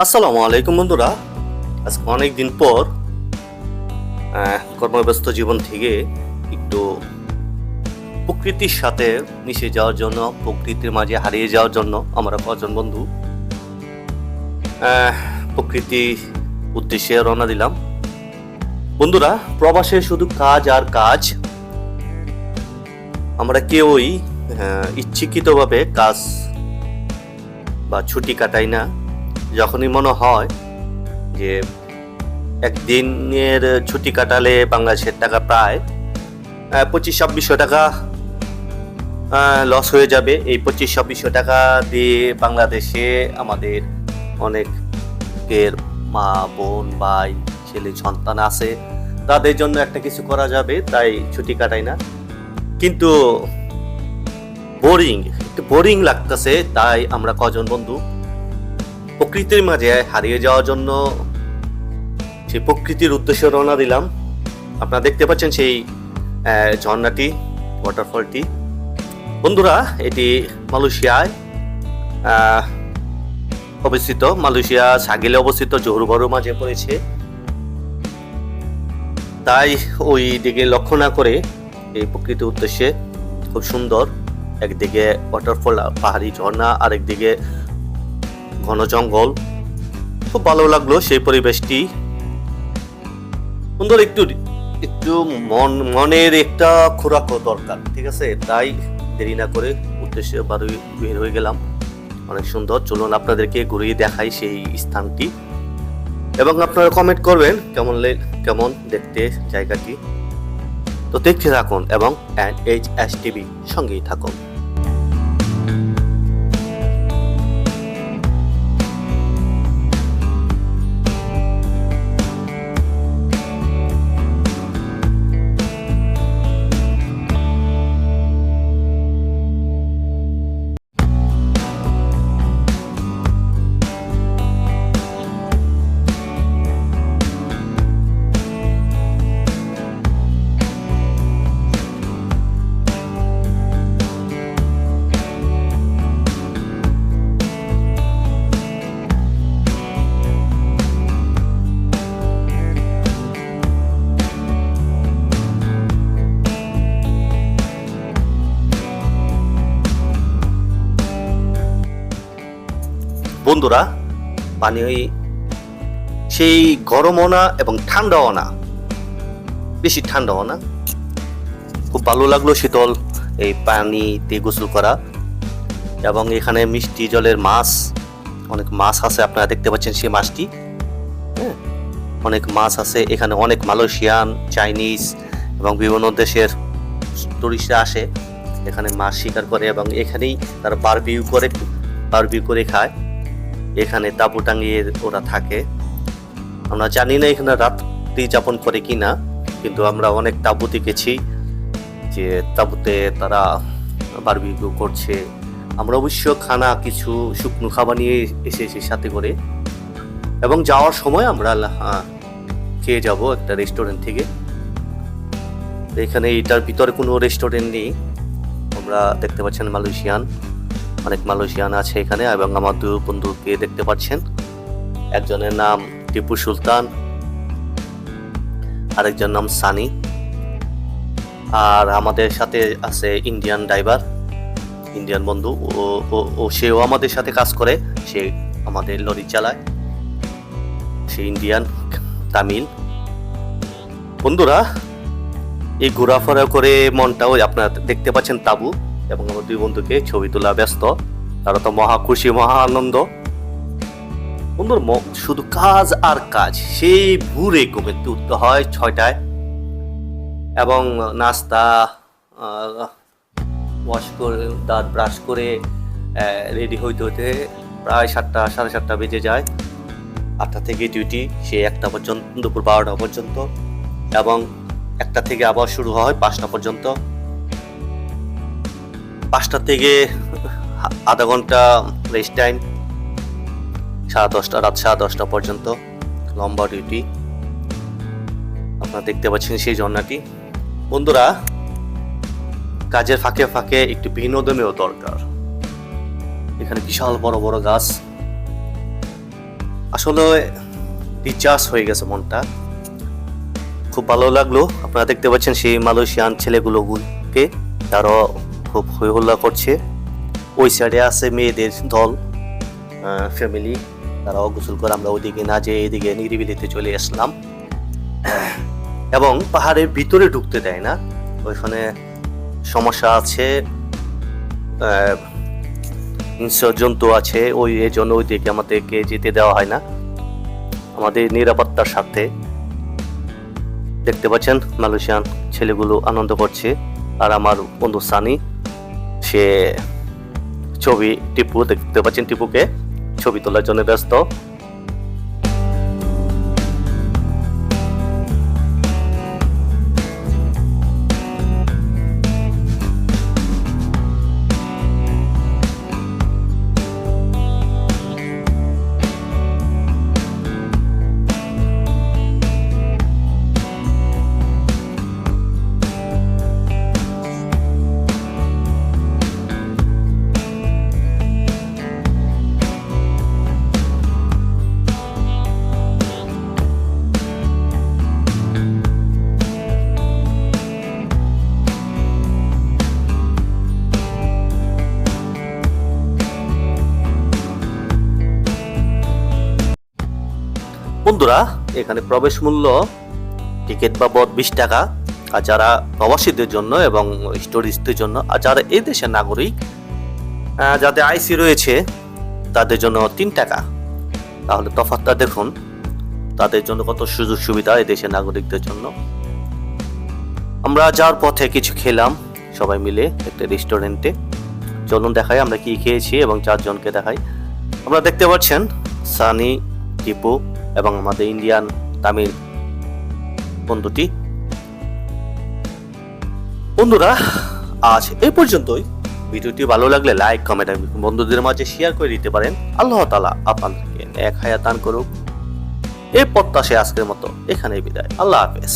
আসসালামু আলাইকুম বন্ধুরা। আজকে অনেক দিন পর কর্মব্যস্ত জীবন থেকে একটু প্রকৃতির সাথে মিশে যাওয়ার জন্য, প্রকৃতির মাঝে হারিয়ে যাওয়ার জন্য আমরা কজন বন্ধু প্রকৃতির উদ্দেশ্যে রওনা দিলাম। বন্ধুরা, প্রবাসে শুধু কাজ আর কাজ। আমরা কেউই ইচ্ছাকৃতভাবে কাজ বা ছুটি কাটাই না। যখনই মনে হয় যে একদিনের ছুটি কাটালে বাংলাদেশের টাকা প্রায় 25-2600 টাকা লস হয়ে যাবে। এই 25-2600 টাকা দিয়ে বাংলাদেশে আমাদের অনেকের মা বোন ভাই ছেলে সন্তান আছে, তাদের জন্য একটা কিছু করা যাবে, তাই ছুটি কাটাই না। কিন্তু একটু বোরিং লাগতেছে, তাই আমরা কজন বন্ধু প্রকৃতির মাঝে হারিয়ে যাওয়ার জন্য সেই প্রকৃতির উদ্দেশ্যে রওনা দিলাম। আপনারা দেখতে পাচ্ছেন সেই ঝর্ণাটি, ওয়াটারফলটি। বন্ধুরা, এটি মালয়েশিয়ায় অবস্থিত, মালয়েশিয়া সাগিলে অবস্থিত, জোহর বারুর মাঝে পড়েছে। তাই ওই দিকে লক্ষ্য না করে এই প্রকৃতির উদ্দেশ্যে, খুব সুন্দর, একদিকে ওয়াটারফল পাহাড়ি ঝর্ণা, আরেকদিকে ঘন জঙ্গল, খুব ভালো লাগলো সেই পরিবেশটি। সুন্দর, একটু মনের একটা খোরাকও দরকার, ঠিক আছে? তাই দেরি না করে উদ্দেশ্যে বের হয়ে গেলাম। অনেক সুন্দর, চলুন আপনাদেরকে ঘুরিয়ে দেখাই সেই স্থানটি, এবং আপনারা কমেন্ট করবেন কেমন দেখতে জায়গাটি। তো দেখতে থাকুন এবং TV সঙ্গেই থাকুন। বন্ধুরা, পানি সেই গরমও না এবং ঠান্ডাও না, বেশি ঠান্ডাও না, খুব ভালো লাগলো শীতল এই পানিতে গোসল করা। এবং এখানে মিষ্টি জলের মাছ, অনেক মাছ আছে, আপনারা দেখতে পাচ্ছেন সেই মাছটি। অনেক মাছ আছে এখানে, অনেক মালয়েশিয়ান, চাইনিজ এবং বিভিন্ন দেশের টুরিস্টরা আসে এখানে মাছ শিকার করে, এবং এখানেই তারা বারবিকিউ করে খায়। এখানে তাঁবু টাঙিয়ে ওরা থাকে। আমরা জানি না এখানে রাত্রি যাপন করে কিনা, কিন্তু আমরা অনেক তাঁবুতে গেছি, যে তাঁবুতে তারা বারবিকিউ করছে। আমরা অবশ্য কিছু শুকনো খাবার নিয়ে এসেছি সাথে করে, এবং যাওয়ার সময় আমরা খেয়ে যাব একটা রেস্টুরেন্ট থেকে। এখানে এটার ভিতরে কোনো রেস্টুরেন্ট নেই। আমরা দেখতে পাচ্ছেন অনেক মালয়েশিয়ান আছে এখানে, এবং আমার দুই বন্ধুকে দেখতে পাচ্ছেন। একজনের নাম টিপু সুলতান, আরেকজন নাম সানি, আর আমাদের সাথে আছে ইন্ডিয়ান ড্রাইভার, ইন্ডিয়ান বন্ধু। ও সেও আমাদের সাথে কাজ করে, সে আমাদের লরি চালায়, সে ইন্ডিয়ান তামিল। বন্ধুরা, এই ঘোরাফেরা করে মনটাও, আপনারা দেখতে পাচ্ছেন তাঁবু, এবং আমার দুই বন্ধুকে ছবি তোলা ব্যস্ত, তারা তো মহা খুশি, মহা আনন্দ। বন্ধুর শুধু কাজ আর কাজ। সেই ভোরে ঘুমে উঠতে হয় 6টায়, এবং নাস্তা, ওয়াশ করে, দাঁত ব্রাশ করে রেডি হইতে প্রায় 7টা, 7:30 বেজে যায়। 8টা থেকে ডিউটি, সে 1টা পর্যন্ত, দুপুর 12টা পর্যন্ত, এবং 1টা থেকে আবার শুরু হয় 5টা পর্যন্ত। 5টা থেকে আধা ঘন্টা রেস্ট টাইম, রাত 10:30 পর্যন্ত লম্বা ডিউটি। আপনারা দেখতে পাচ্ছেন সেই ঝর্ণাটি। বন্ধুরা, কাজের ফাঁকে ফাঁকে একটু বিনোদনেও দরকার। এখানে বিশাল বড় বড় গাছ, আসলে রিচার্জ হয়ে গেছে মনটা, খুব ভালো লাগলো। আপনারা দেখতে পাচ্ছেন সেই মালয়েশিয়ান ছেলেগুলোকে, তারা খুব হই হল্লা করছে। ওই সাইডে আছে মেয়েদের দল, ফ্যামিলি, তারাও গোসল করে, আমরা ওইদিকে না যেয়ে এইদিকে নিরিবিলিতে চলে আসলাম। এবং পাহাড়ের ভিতরে ঢুকতে দেয় না, ওইখানে সমস্যা আছে, হিংস্র জন্তু আছে, ওই এর জন্য ওই দিকে আমাদেরকে যেতে দেওয়া হয় না আমাদের নিরাপত্তার সাথে। দেখতে পাচ্ছেন মালয়েশিয়ান ছেলেগুলো আনন্দ করছে, আর আমার বন্ধু সানি সে ছবি, টিপু দেখতে পাচ্ছেন, টিপুকে ছবি তোলার জন্য ব্যস্ত। বন্ধুরা, এখানে প্রবেশ মূল্য টিকিট বাবদ 20 টাকা, আর যারা প্রবাসীদের জন্য এবং স্টুডেন্টদের জন্য, আর যারা এই দেশের নাগরিক যাদের আইসি রয়েছে তাদের জন্য 3 টাকা। তাহলে তফাৎটা দেখুন, তাদের জন্য কত সুযোগ সুবিধা এই দেশের নাগরিকদের জন্য। আমরা যাওয়ার পথে কিছু খেলাম সবাই মিলে একটা রেস্টুরেন্টে। চলুন দেখাই আমরা কি খেয়েছি এবং 4 জনকে দেখাই। আমরা দেখতে পাচ্ছেন সানি, টিপু এবং আমাদের ইন্ডিয়ান তামিল বন্ধুটি। বন্ধুরা, আজ এই পর্যন্তই। ভিডিওটি ভালো লাগলে লাইক, কমেন্ট এবং বন্ধুদের মাঝে শেয়ার করে দিতে পারেন। আল্লাহ তাআলা আপনাদেরকে নেক হায়াত দান করুক। এই প্রত্যাশায় আজকের মতো এখানেই বিদায়। আল্লাহ হাফেজ।